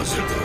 せた。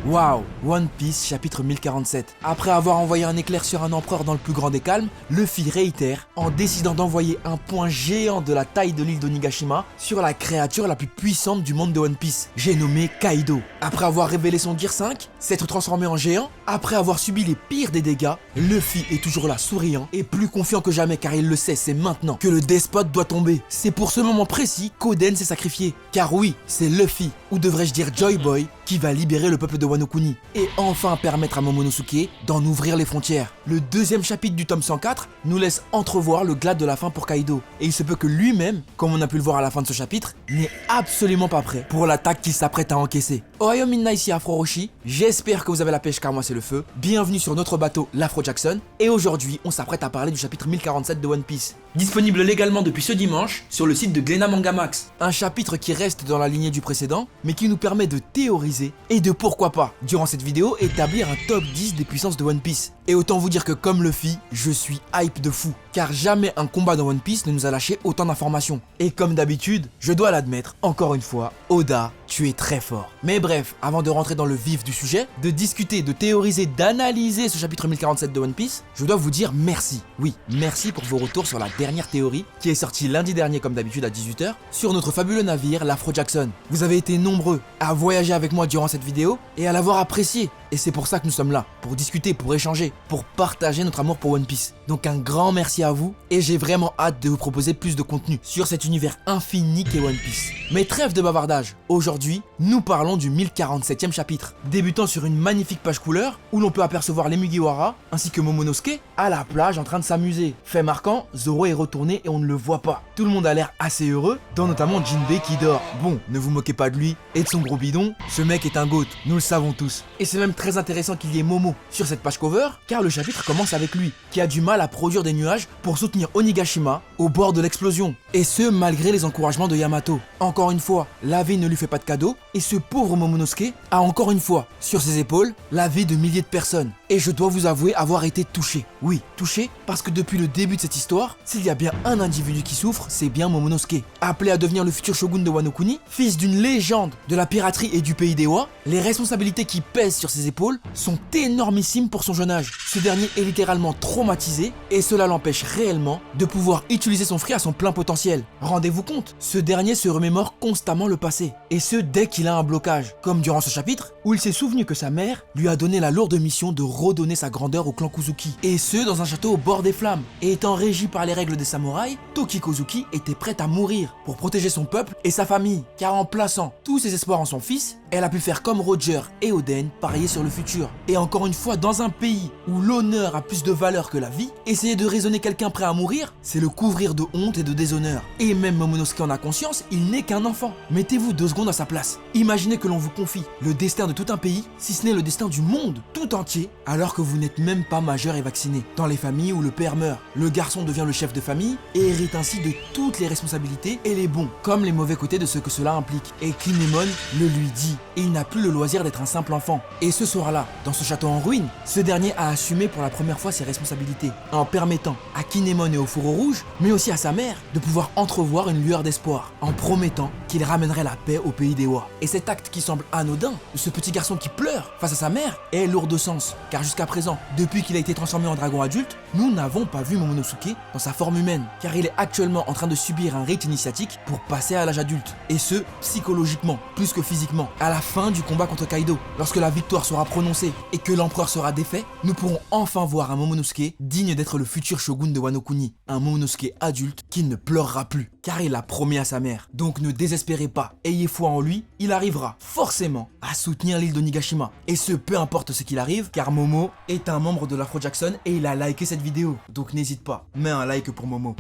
Waouh, One Piece chapitre 1047. Après avoir envoyé un éclair sur un empereur dans le plus grand des calmes, Luffy réitère en décidant d'envoyer un point géant de la taille de l'île d'Onigashima sur la créature la plus puissante du monde de One Piece, j'ai nommé Kaido. Après avoir révélé son Gear 5, s'être transformé en géant, après avoir subi les pires des dégâts, Luffy est toujours là souriant et plus confiant que jamais car il le sait, c'est maintenant que le despote doit tomber. C'est pour ce moment précis qu'Oden s'est sacrifié. Car oui, c'est Luffy, ou devrais-je dire Joy Boy, qui va libérer le peuple de Wano Kuni et enfin permettre à Momonosuke d'en ouvrir les frontières. Le deuxième chapitre du tome 104 nous laisse entrevoir le glas de la fin pour Kaido et il se peut que lui-même, comme on a pu le voir à la fin de ce chapitre, n'est absolument pas prêt pour l'attaque qu'il s'apprête à encaisser. Ohio Minna ici Afro Roshi, j'espère que vous avez la pêche car moi c'est le feu. Bienvenue sur notre bateau l'Afro Jackson et aujourd'hui on s'apprête à parler du chapitre 1047 de One Piece. Disponible légalement depuis ce dimanche sur le site de Glénat Manga Max. Un chapitre qui reste dans la lignée du précédent mais qui nous permet de théoriser et de pourquoi pas, durant cette vidéo, établir un top 10 des puissances de One Piece. Et autant vous dire que comme Luffy, je suis hype de fou, car jamais un combat dans One Piece ne nous a lâché autant d'informations. Et comme d'habitude, je dois l'admettre, encore une fois, Oda, tu es très fort. Mais bref, avant de rentrer dans le vif du sujet, de discuter, de théoriser, d'analyser ce chapitre 1047 de One Piece, je dois vous dire merci. Oui, merci pour vos retours sur la dernière théorie, qui est sortie lundi dernier comme d'habitude à 18 h, sur notre fabuleux navire, l'Afro Jackson. Vous avez été nombreux à voyager avec moi durant cette vidéo, et à l'avoir apprécié. Et c'est pour ça que nous sommes là, pour discuter, pour échanger, pour partager notre amour pour One Piece. Donc un grand merci à vous, et j'ai vraiment hâte de vous proposer plus de contenu sur cet univers infini qu'est One Piece. Mais trêve de bavardage, aujourd'hui, nous parlons du 1047e chapitre, débutant sur une magnifique page couleur, où l'on peut apercevoir les Mugiwara, ainsi que Momonosuke, à la plage en train de s'amuser. Fait marquant, Zoro est retourné et on ne le voit pas. Tout le monde a l'air assez heureux, dont notamment Jinbei qui dort. Bon, ne vous moquez pas de lui, et de son gros bidon, ce mec est un goat, nous le savons tous. Et c'est même très intéressant qu'il y ait Momo sur cette page cover, car le chapitre commence avec lui, qui a du mal à produire des nuages pour soutenir Onigashima au bord de l'explosion. Et ce, malgré les encouragements de Yamato. Encore une fois, la vie ne lui fait pas de cadeau, et ce pauvre Momonosuke a encore une fois, sur ses épaules, la vie de milliers de personnes. Et je dois vous avouer avoir été touché. Oui, touché, parce que depuis le début de cette histoire, s'il y a bien un individu qui souffre, c'est bien Momonosuke. Appelé à devenir le futur shogun de Wano Kuni, fils d'une légende de la piraterie et du pays des Wa, les responsabilités qui pèsent sur ses épaules sont énormissimes pour son jeune âge. Ce dernier est littéralement traumatisé et cela l'empêche réellement de pouvoir utiliser son fruit à son plein potentiel. Rendez-vous compte, ce dernier se remémore constamment le passé, et ce dès qu'il a un blocage, comme durant ce chapitre où il s'est souvenu que sa mère lui a donné la lourde mission de redonner sa grandeur au clan Kuzuki, et ce dans un château au bord des flammes. Et étant régi par les règles des samouraïs, Toki Kozuki était prête à mourir pour protéger son peuple et sa famille, car en plaçant tous ses espoirs en son fils, elle a pu faire comme Roger et Oden, parier sur le futur. Et encore une fois, dans un pays où l'honneur a plus de valeur que la vie, essayer de raisonner quelqu'un prêt à mourir, c'est le couvrir de honte et de déshonneur. Et même Momonosuke en a conscience, il n'est qu'un enfant. Mettez-vous 2 secondes à sa place. Imaginez que l'on vous confie le destin de tout un pays, si ce n'est le destin du monde tout entier, alors que vous n'êtes même pas majeur et vacciné. Dans les familles où le père meurt, le garçon devient le chef de famille et hérite ainsi de toutes les responsabilités et les bons, comme les mauvais côtés de ce que cela implique. Et Kinemon le lui dit, et il n'a plus le loisir d'être un simple enfant. Et ce soir-là, dans ce château en ruine, ce dernier a assumé pour la première fois ses responsabilités, en permettant à Kinemon et au Fourreau Rouge, mais aussi à sa mère, de pouvoir entrevoir une lueur d'espoir, en promettant qu'il ramènerait la paix au pays des Wa. Et cet acte qui semble anodin, de ce petit garçon qui pleure face à sa mère, est lourd de sens, car jusqu'à présent, depuis qu'il a été transformé en dragon adulte, nous n'avons pas vu Momonosuke dans sa forme humaine, car il est actuellement en train de subir un rite initiatique pour passer à l'âge adulte, et ce, psychologiquement, plus que physiquement. À la fin du combat contre Kaido, lorsque la victoire sera prononcée et que l'empereur sera défait, nous pourrons enfin voir un Momonosuke digne d'être le futur shogun de Wano Kuni, un Momonosuke adulte qui ne pleurera plus, car il l'a promis à sa mère. Donc ne désespérez pas, ayez foi en lui, il arrivera forcément à soutenir l'île d'Onigashima, et ce peu importe ce qu'il arrive, car Momo est un membre de l'Afro Jackson et il a liké cette vidéo, donc n'hésite pas, mets un like pour Momo.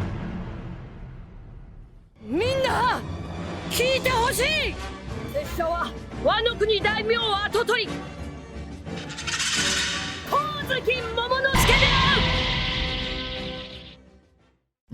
Minna, 聞いてほしい。拙者はワノ国大名跡取り光月桃之助である。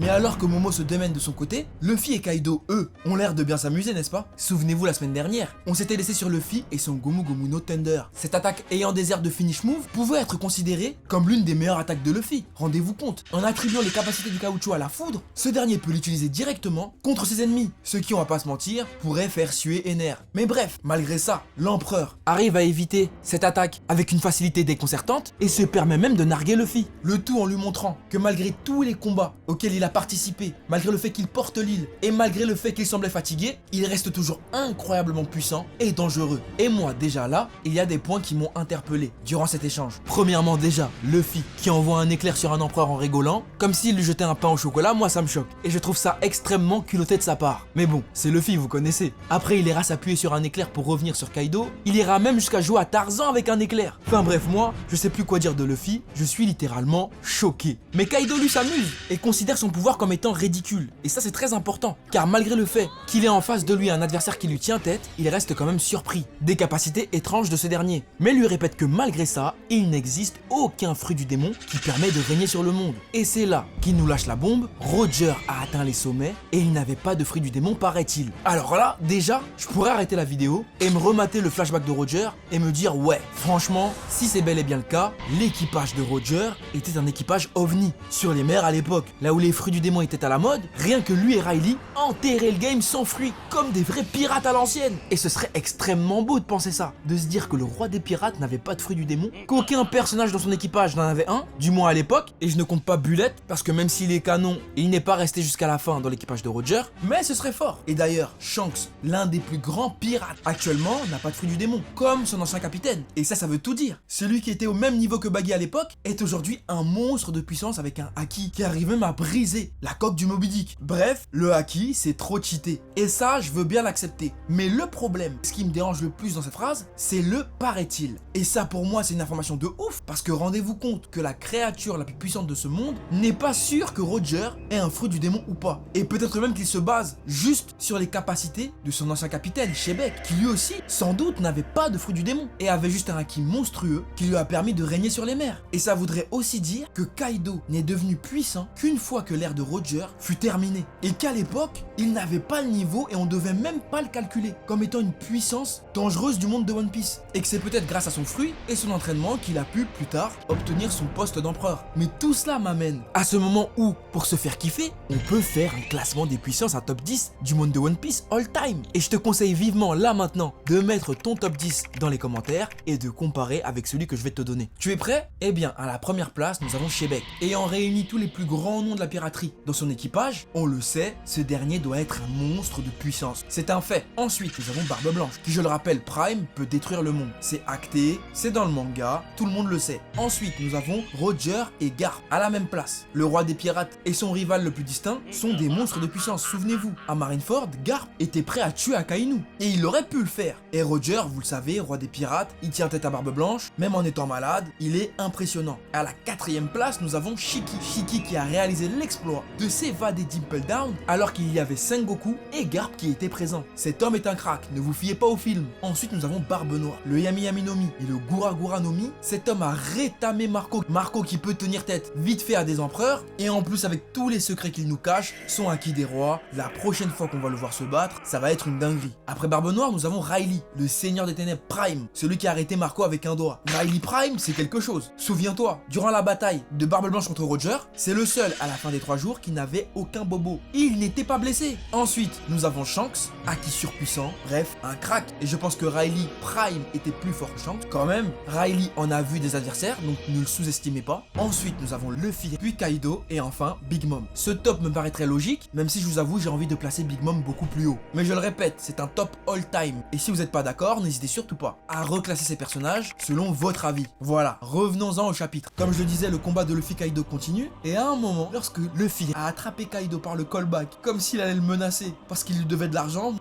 Mais alors que Momo se démène de son côté, Luffy et Kaido, eux, ont l'air de bien s'amuser, n'est-ce pas? Souvenez-vous la semaine dernière, on s'était laissé sur Luffy et son Gomu Gomu no Thunder. Cette attaque ayant des airs de finish move pouvait être considérée comme l'une des meilleures attaques de Luffy. Rendez-vous compte, en attribuant les capacités du caoutchouc à la foudre, ce dernier peut l'utiliser directement contre ses ennemis, ce qui, on va pas se mentir, pourrait faire suer Ener. Mais bref, malgré ça, l'empereur arrive à éviter cette attaque avec une facilité déconcertante et se permet même de narguer Luffy. Le tout en lui montrant que malgré tous les combats auxquels il a participé, malgré le fait qu'il porte l'île et malgré le fait qu'il semblait fatigué, il reste toujours incroyablement puissant et dangereux. Et moi déjà là, il y a des points qui m'ont interpellé durant cet échange. Premièrement déjà, Luffy qui envoie un éclair sur un empereur en rigolant, comme s'il lui jetait un pain au chocolat, moi ça me choque. Et je trouve ça extrêmement culotté de sa part. Mais bon, c'est Luffy, vous connaissez. Après il ira s'appuyer sur un éclair pour revenir sur Kaido, il ira même jusqu'à jouer à Tarzan avec un éclair. Enfin bref, moi, je sais plus quoi dire de Luffy, je suis littéralement choqué. Mais Kaido lui s'amuse et considère son pouvoir comme étant ridicule. Et ça c'est très important, car malgré le fait qu'il ait en face de lui un adversaire qui lui tient tête, il reste quand même surpris des capacités étranges de ce dernier. Mais lui répète que malgré ça, il n'existe aucun fruit du démon qui permet de régner sur le monde. Et c'est là qu'il nous lâche la bombe, Roger a atteint les sommets et il n'avait pas de fruit du démon paraît-il. Alors là, déjà, je pourrais arrêter la vidéo et me remater le flashback de Roger et me dire ouais, franchement, si c'est bel et bien le cas, l'équipage de Roger était un équipage ovni. Sur les mers à l'époque, là où les fruits du démon étaient à la mode, rien que lui et Riley enterraient le game sans fruits, comme des vrais pirates à l'ancienne. Et ce serait extrêmement beau de penser ça, de se dire que le roi des pirates n'avait pas de fruits du démon, qu'aucun personnage dans son équipage n'en avait un, du moins à l'époque, et je ne compte pas Bullet, parce que même s'il est canon, il n'est pas resté jusqu'à la fin dans l'équipage de Roger, mais ce serait fort. Et d'ailleurs, Shanks, l'un des plus grands pirates actuellement, n'a pas de fruits du démon, comme son ancien capitaine. Et ça veut tout dire. Celui qui était au même niveau que Baggy à l'époque est aujourd'hui un monstre de puissance avec un haki qui arrive même à briser la coque du Moby Dick. Bref, le haki, c'est trop cheaté. Et ça, je veux bien l'accepter. Mais le problème, ce qui me dérange le plus dans cette phrase, c'est le paraît-il. Et ça, pour moi, c'est une information de ouf, parce que rendez-vous compte que la créature la plus puissante de ce monde n'est pas sûre que Roger ait un fruit du démon ou pas. Et peut-être même qu'il se base juste sur les capacités de son ancien capitaine, Shebeck, qui lui aussi, sans doute, n'avait pas de fruit du démon et avait juste un haki monstrueux qui lui a permis de régner sur les mers. Et ça voudrait aussi dire que Kaido n'est devenu puissant qu'une fois que l'ère de Roger fut terminée. Et qu'à l'époque, il n'avait pas le niveau et on devait même pas le calculer comme étant une puissance dangereuse du monde de One Piece. Et que c'est peut-être grâce à son fruit et son entraînement qu'il a pu plus tard obtenir son poste d'empereur. Mais tout cela m'amène à ce moment où, pour se faire kiffer, on peut faire un classement des puissances à top 10 du monde de One Piece all time. Et je te conseille vivement là maintenant de mettre ton top 10 dans les commentaires et de comparer avec celui que je vais te donner. Tu es prêt? Eh bien, à la première place, nous avons Shebeck. Ayant réuni tous les plus grands noms de la piraterie dans son équipage, on le sait, ce dernier doit être un monstre de puissance. C'est un fait. Ensuite, nous avons Barbe Blanche, qui je le rappelle, Prime peut détruire le monde. C'est acté, c'est dans le manga, tout le monde le sait. Ensuite, nous avons Roger et Garp à la même place. Le roi des pirates et son rival le plus distinct sont des monstres de puissance. Souvenez-vous, à Marineford, Garp était prêt à tuer Akainu. Et il aurait pu le faire. Et Roger, vous le savez, roi des pirates, il tient tête à Barbe Blanche, même en étant malade, il est impressionnant. À la quatrième place, nous avons Shiki. Shiki qui a réalisé l'exploit de s'évader d'Impel Down alors qu'il y avait Sengoku et Garp qui étaient présents. Cet homme est un crack, ne vous fiez pas au film. Ensuite, nous avons Barbe Noire, le Yami Yami no Mi et le Gura Gura no Mi. Cet homme a rétamé Marco. Marco qui peut tenir tête vite fait à des empereurs et en plus avec tous les secrets qu'il nous cache, son acquis des rois. La prochaine fois qu'on va le voir se battre, ça va être une dinguerie. Après Barbe Noire, nous avons Riley, le Seigneur des Ténèbres Prime, celui qui a arrêté Marco avec un doigt. Riley Prime, c'est quelque chose. Souviens-toi, durant la bataille de Barbe Blanche contre Roger, c'est le seul à la fin des 3 jours qui n'avait aucun bobo. Il n'était pas blessé. Ensuite, nous avons Shanks, acquis surpuissant, bref, un crack. Et je pense que Riley Prime était plus fort que Shanks. Quand même, Riley en a vu des adversaires, donc ne le sous-estimez pas. Ensuite, nous avons Luffy, puis Kaido, et enfin Big Mom. Ce top me paraît très logique, même si je vous avoue, j'ai envie de placer Big Mom beaucoup plus haut. Mais je le répète, c'est un top all-time. Et si vous n'êtes pas d'accord, n'hésitez surtout pas à reclasser ces personnages selon votre avis. Voilà, revenons-en au chapitre. Comme je le disais, le combat de Luffy Kaido continue, et à un moment, lorsque Luffy a attrapé Kaido par le callback, comme s'il allait le menacer, parce qu'il lui devait de l'argent,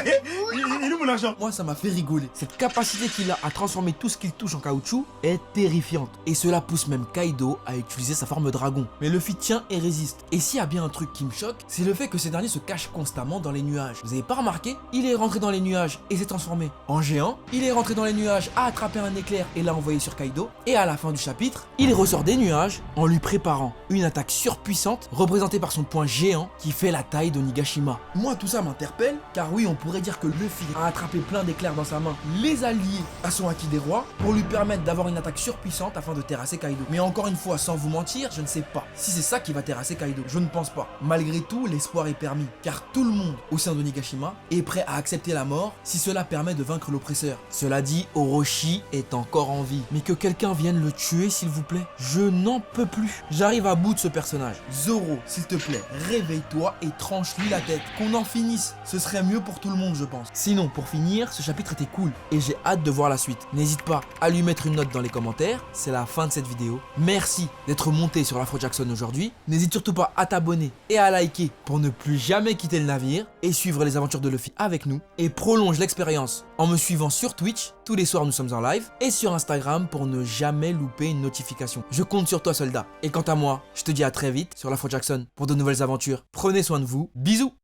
Il est où mon argent? Moi, ça m'a fait rigoler. Cette capacité qu'il a à transformer tout ce qu'il touche en caoutchouc est terrifiante. Et cela pousse même Kaido à utiliser sa forme dragon. Mais Luffy tient et résiste. Et s'il y a bien un truc qui me choque, c'est le fait que ces derniers se cachent constamment dans les nuages. Vous avez pas remarqué? Il est rentré dans les nuages et s'est transformé en géant. Il est rentré dans les nuages, a attrapé un éclair et l'a envoyé sur Kaido. Et à la fin du chapitre, il ressort des nuages en lui préparant une attaque surpuissante représentée par son poing géant qui fait la taille d'Onigashima. Moi, tout ça m'interpelle, car oui, on pourrait dire que Luffy a attrapé plein d'éclairs dans sa main, les a liés à son Haki des rois pour lui permettre d'avoir une attaque surpuissante afin de terrasser Kaido. Mais encore une fois, sans vous mentir, je ne sais pas si c'est ça qui va terrasser Kaido. Je ne pense pas. Malgré tout, l'espoir est permis, car tout le monde au sein d'Onigashima est prêt à accepter la mort si cela permet de vaincre l'oppresseur. Cela dit, Orochi est encore en vie. Mais que quelqu'un vienne le tuer, s'il vous plaît. Je n'en peux plus. J'arrive à bout de ce personnage. Zoro, s'il te plaît, réveille-toi et tranche-lui la tête. Qu'on en finisse. Ce serait mieux pour tout le monde, je pense. Sinon, pour finir, ce chapitre était cool et j'ai hâte de voir la suite. N'hésite pas à lui mettre une note dans les commentaires. C'est la fin de cette vidéo. Merci d'être monté sur l'Afro Jackson aujourd'hui. N'hésite surtout pas à t'abonner et à liker pour ne plus jamais quitter le navire et suivre les aventures de Luffy avec nous. Et prolonge l'expérience en me suivant sur Twitch. Tous les soirs, nous sommes en live et sur Instagram pour ne jamais louper une notification. Je compte sur toi, soldat. Et quant à moi, je te dis à très vite sur l'Afro Jackson pour de nouvelles aventures. Prenez soin de vous. Bisous!